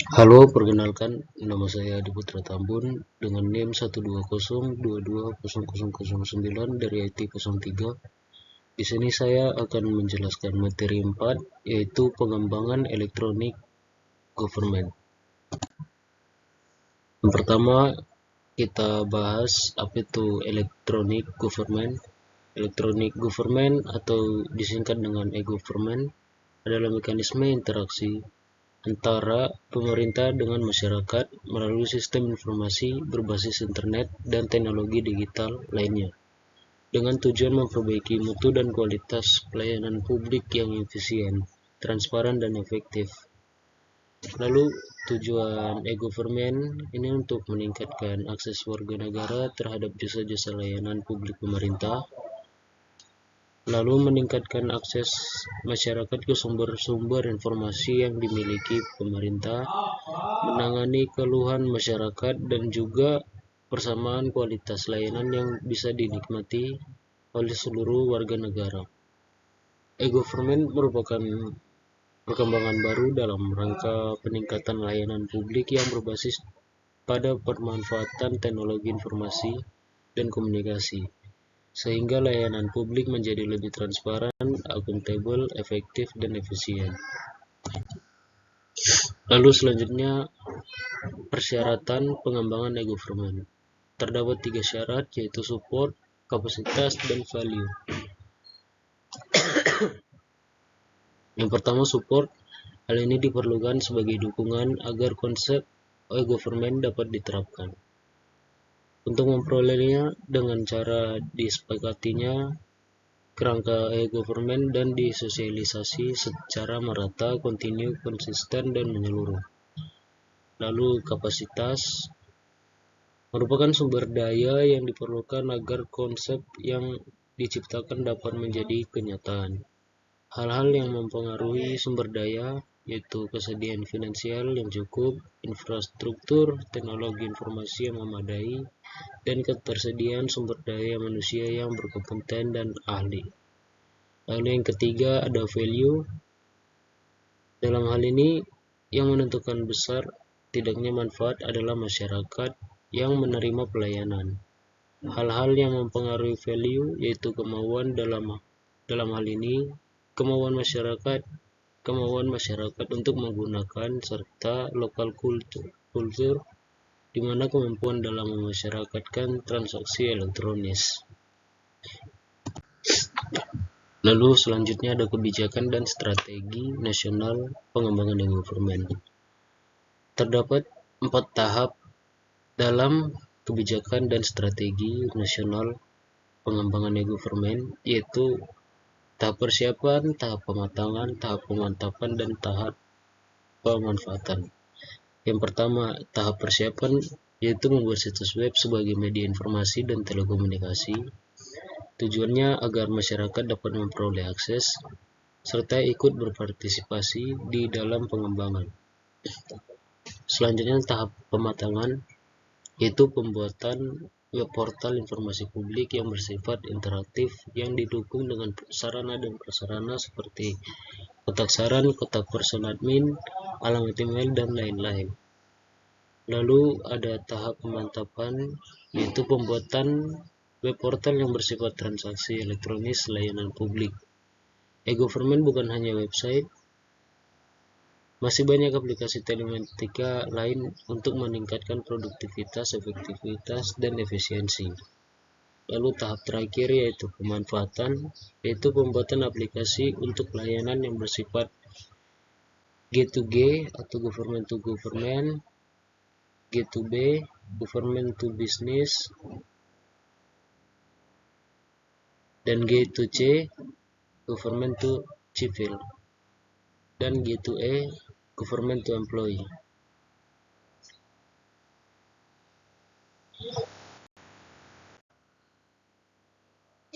Halo, perkenalkan nama saya Adi Putra Tambun dengan NIM 120220009 dari IT 03. Di sini saya akan menjelaskan materi 4 yaitu pengembangan elektronik government. Yang pertama kita bahas apa itu elektronik government. Elektronik government atau disingkat dengan e-government adalah mekanisme interaksi antara pemerintah dengan masyarakat melalui sistem informasi berbasis internet dan teknologi digital lainnya, dengan tujuan memperbaiki mutu dan kualitas pelayanan publik yang efisien, transparan, dan efektif. Lalu tujuan e-government ini untuk meningkatkan akses warga negara terhadap jasa-jasa layanan publik pemerintah, lalu meningkatkan akses masyarakat ke sumber-sumber informasi yang dimiliki pemerintah, menangani keluhan masyarakat, dan juga persamaan kualitas layanan yang bisa dinikmati oleh seluruh warga negara. E-government merupakan perkembangan baru dalam rangka peningkatan layanan publik yang berbasis pada pemanfaatan teknologi informasi dan komunikasi, sehingga layanan publik menjadi lebih transparan, akuntabel, efektif, dan efisien. Lalu selanjutnya, persyaratan pengembangan e-government. Terdapat 3 syarat, yaitu support, kapasitas, dan value. Yang pertama, support. Hal ini diperlukan sebagai dukungan agar konsep e-government dapat diterapkan. Untuk memperolehnya dengan cara disepakatinya kerangka e-government dan disosialisasi secara merata, kontinu, konsisten, dan menyeluruh. Lalu kapasitas merupakan sumber daya yang diperlukan agar konsep yang diciptakan dapat menjadi kenyataan. Hal-hal yang mempengaruhi sumber daya yaitu kesediaan finansial yang cukup, infrastruktur, teknologi informasi yang memadai, dan ketersediaan sumber daya manusia yang berkompeten dan ahli. Lalu yang ketiga ada value. Dalam hal ini yang menentukan besar tidaknya manfaat adalah masyarakat yang menerima pelayanan. Hal-hal yang mempengaruhi value yaitu kemauan dalam hal ini kemauan masyarakat untuk menggunakan serta lokal kultur di mana kemampuan dalam memasyarakatkan transaksi elektronis. Lalu selanjutnya ada kebijakan dan strategi nasional pengembangan e-government. Terdapat 4 tahap dalam kebijakan dan strategi nasional pengembangan e-government, yaitu tahap persiapan, tahap pematangan, tahap pemantapan, dan tahap pemanfaatan. Yang pertama, tahap persiapan yaitu membuat situs web sebagai media informasi dan telekomunikasi. Tujuannya agar masyarakat dapat memperoleh akses serta ikut berpartisipasi di dalam pengembangan. Selanjutnya tahap pematangan yaitu pembuatan web portal informasi publik yang bersifat interaktif yang didukung dengan sarana dan prasarana seperti kotak saran, kotak person admin, alamat email, dan lain-lain. Lalu ada tahap pemantapan yaitu pembuatan web portal yang bersifat transaksi elektronis layanan publik. E-government bukan hanya website, masih banyak aplikasi telematika lain untuk meningkatkan produktivitas, efektivitas, dan efisiensi. Lalu tahap terakhir yaitu pemanfaatan, yaitu pembuatan aplikasi untuk layanan yang bersifat G2G atau government to government, G2B, government to business, dan G2C, government to civil, dan G2E, government to employee.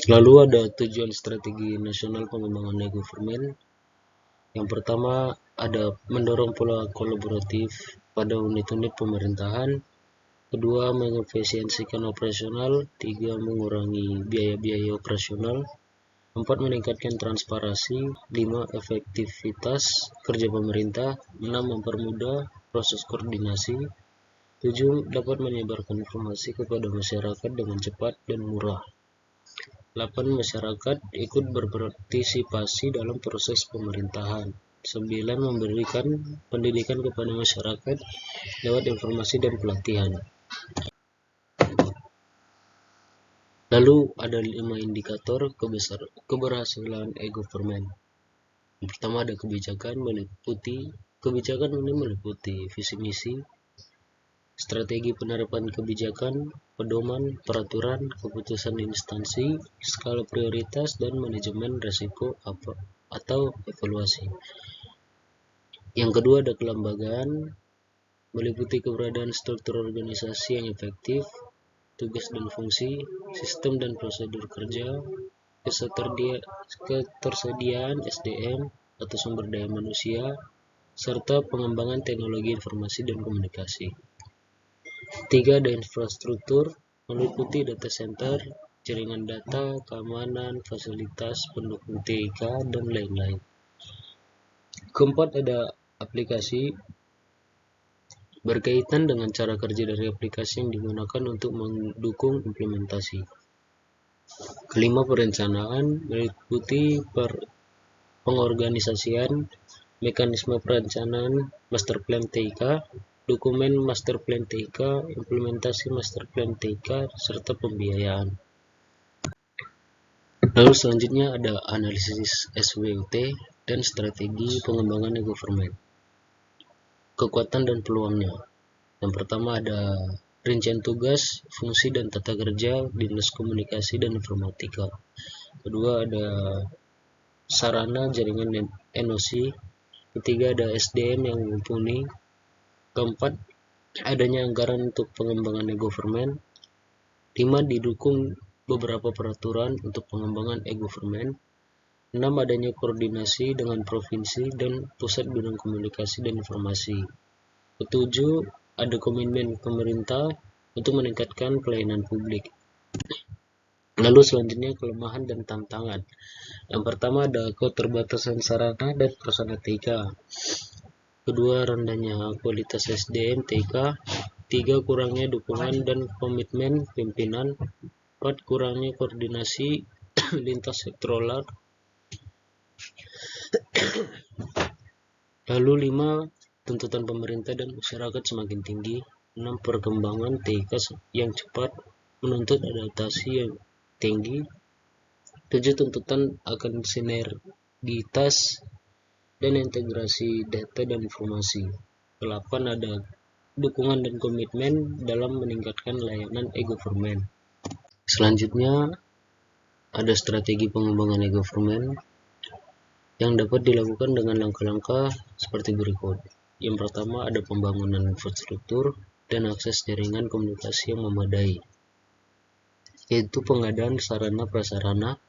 Lalu ada tujuan strategi nasional pengembangan e-government. Yang pertama ada mendorong pola kolaboratif pada unit-unit pemerintahan. Kedua, mengefisiensikan operasional. Tiga, mengurangi biaya-biaya operasional. 4. Meningkatkan transparansi. 5. Efektivitas kerja pemerintah. 6. Mempermudah proses koordinasi. 7. Dapat menyebarkan informasi kepada masyarakat dengan cepat dan murah. 8. Masyarakat ikut berpartisipasi dalam proses pemerintahan. 9. Memberikan pendidikan kepada masyarakat lewat informasi dan pelatihan. Lalu ada 5 indikator keberhasilan e-government. Yang pertama ada kebijakan ini meliputi visi misi, strategi penerapan kebijakan, pedoman, peraturan, keputusan instansi, skala prioritas, dan manajemen risiko atau evaluasi. Yang kedua ada kelembagaan, meliputi keberadaan struktur organisasi yang efektif, tugas dan fungsi, sistem dan prosedur kerja, ketersediaan SDM atau sumber daya manusia, serta pengembangan teknologi informasi dan komunikasi. 3. Ada infrastruktur, meliputi data center, jaringan data, keamanan, fasilitas pendukung TIK, dan lain-lain. Keempat ada aplikasi, berkaitan dengan cara kerja dari aplikasi yang digunakan untuk mendukung implementasi. Kelima, perencanaan, meliputi pengorganisasian, mekanisme perencanaan, master plan TIK, dokumen master plan TIK, implementasi master plan TIK, serta pembiayaan. Lalu selanjutnya ada analisis SWOT dan strategi pengembangan e-government. Kekuatan dan peluangnya. Yang pertama ada rincian tugas, fungsi dan tata kerja Dinas Komunikasi dan Informatika. Kedua ada sarana jaringan NOC. Ketiga ada SDM yang mumpuni. Keempat adanya anggaran untuk pengembangan e-government. 5. Didukung beberapa peraturan untuk pengembangan e-government. 6. Adanya koordinasi dengan provinsi dan pusat bidang komunikasi dan informasi. 7. Ada komitmen pemerintah untuk meningkatkan pelayanan publik. Lalu selanjutnya kelemahan dan tantangan. Yang pertama ada keterbatasan sarana dan prasarana TIK. Kedua, rendahnya kualitas SDM TIK. 3. Kurangnya dukungan dan komitmen pimpinan. 4. Kurangnya koordinasi lintas sektoral. Lalu 5. Tuntutan pemerintah dan masyarakat semakin tinggi. 6. Perkembangan TIK yang cepat menuntut adaptasi yang tinggi. 7. Tuntutan akan sinergitas dan integrasi data dan informasi. 8. Ada dukungan dan komitmen dalam meningkatkan layanan e-government. Selanjutnya ada strategi pengembangan e-government yang dapat dilakukan dengan langkah-langkah seperti berikut. Yang pertama ada pembangunan infrastruktur dan akses jaringan komunikasi yang memadai, yaitu pengadaan sarana prasarana,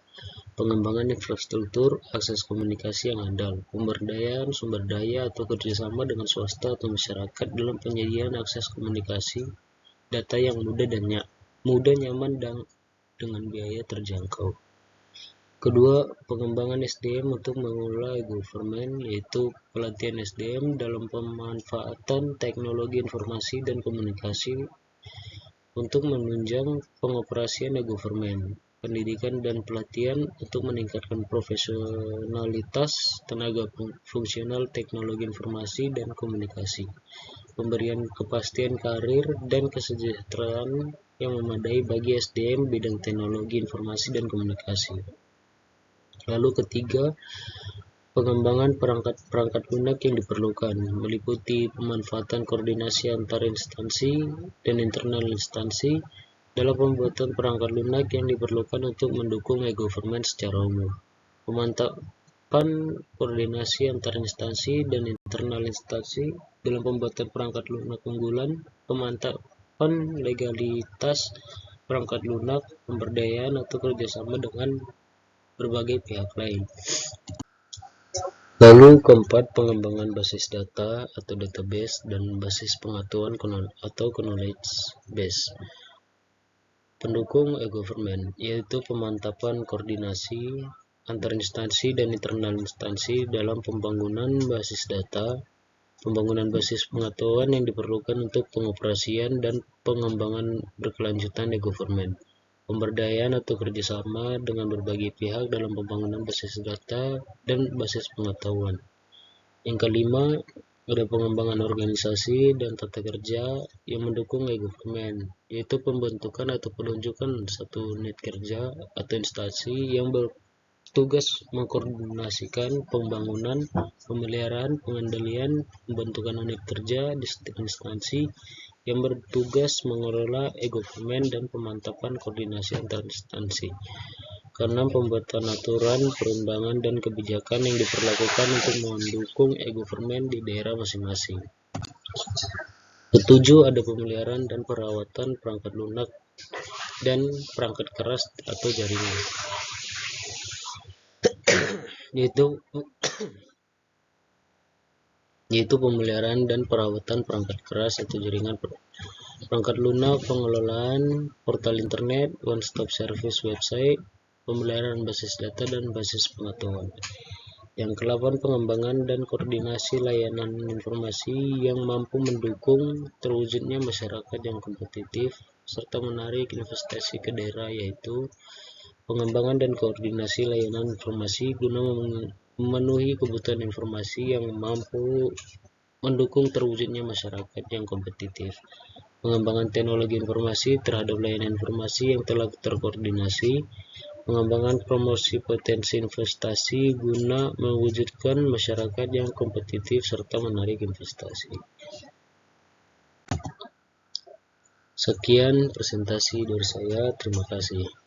pengembangan infrastruktur, akses komunikasi yang andal, pemberdayaan sumber daya atau kerjasama dengan swasta atau masyarakat dalam penyediaan akses komunikasi, data yang mudah, nyaman, dan dengan biaya terjangkau. Kedua, pengembangan SDM untuk mengelola e-government, yaitu pelatihan SDM dalam pemanfaatan teknologi informasi dan komunikasi untuk menunjang pengoperasian e-government, pendidikan dan pelatihan untuk meningkatkan profesionalitas tenaga fungsional teknologi informasi dan komunikasi, pemberian kepastian karir dan kesejahteraan yang memadai bagi SDM bidang teknologi informasi dan komunikasi. Lalu ketiga, pengembangan perangkat lunak yang diperlukan, meliputi pemanfaatan koordinasi antar instansi dan internal instansi dalam pembuatan perangkat lunak yang diperlukan untuk mendukung e-government secara umum. Pemantapan koordinasi antar instansi dan internal instansi dalam pembuatan perangkat lunak unggulan, pemantapan legalitas perangkat lunak, pemberdayaan atau kerjasama dengan berbagai pihak lain. Lalu keempat, pengembangan basis data atau database dan basis pengetahuan atau knowledge base pendukung e-government, yaitu pemantapan koordinasi antar instansi dan internal instansi dalam pembangunan basis data, pembangunan basis pengetahuan yang diperlukan untuk pengoperasian dan pengembangan berkelanjutan e-government, pemberdayaan atau kerjasama dengan berbagai pihak dalam pembangunan basis data dan basis pengetahuan. Yang kelima, ada pengembangan organisasi dan tata kerja yang mendukung e-government, yaitu pembentukan atau penunjukan satu unit kerja atau instansi yang bertugas mengkoordinasikan pembangunan, pemeliharaan, pengendalian, pembentukan unit kerja di setiap instansi yang bertugas mengelola e-government dan pemantapan koordinasi antar instansi. Karena pembuatan aturan, perundangan, dan kebijakan yang diperlakukan untuk mendukung e-government di daerah masing-masing. Ketujuh, ada pemeliharaan dan perawatan perangkat lunak dan perangkat keras atau jaringan, yaitu pemeliharaan dan perawatan perangkat keras atau jaringan, perangkat lunak, pengelolaan portal internet, one-stop service website, pemeliharaan basis data dan basis pengetahuan. Yang ke-8, pengembangan dan koordinasi layanan informasi yang mampu mendukung terwujudnya masyarakat yang kompetitif serta menarik investasi ke daerah, yaitu pengembangan dan koordinasi layanan informasi guna memenuhi kebutuhan informasi yang mampu mendukung terwujudnya masyarakat yang kompetitif. Pengembangan teknologi informasi terhadap layanan informasi yang telah terkoordinasi, pengembangan promosi potensi investasi guna mewujudkan masyarakat yang kompetitif serta menarik investasi. Sekian presentasi dari saya, terima kasih.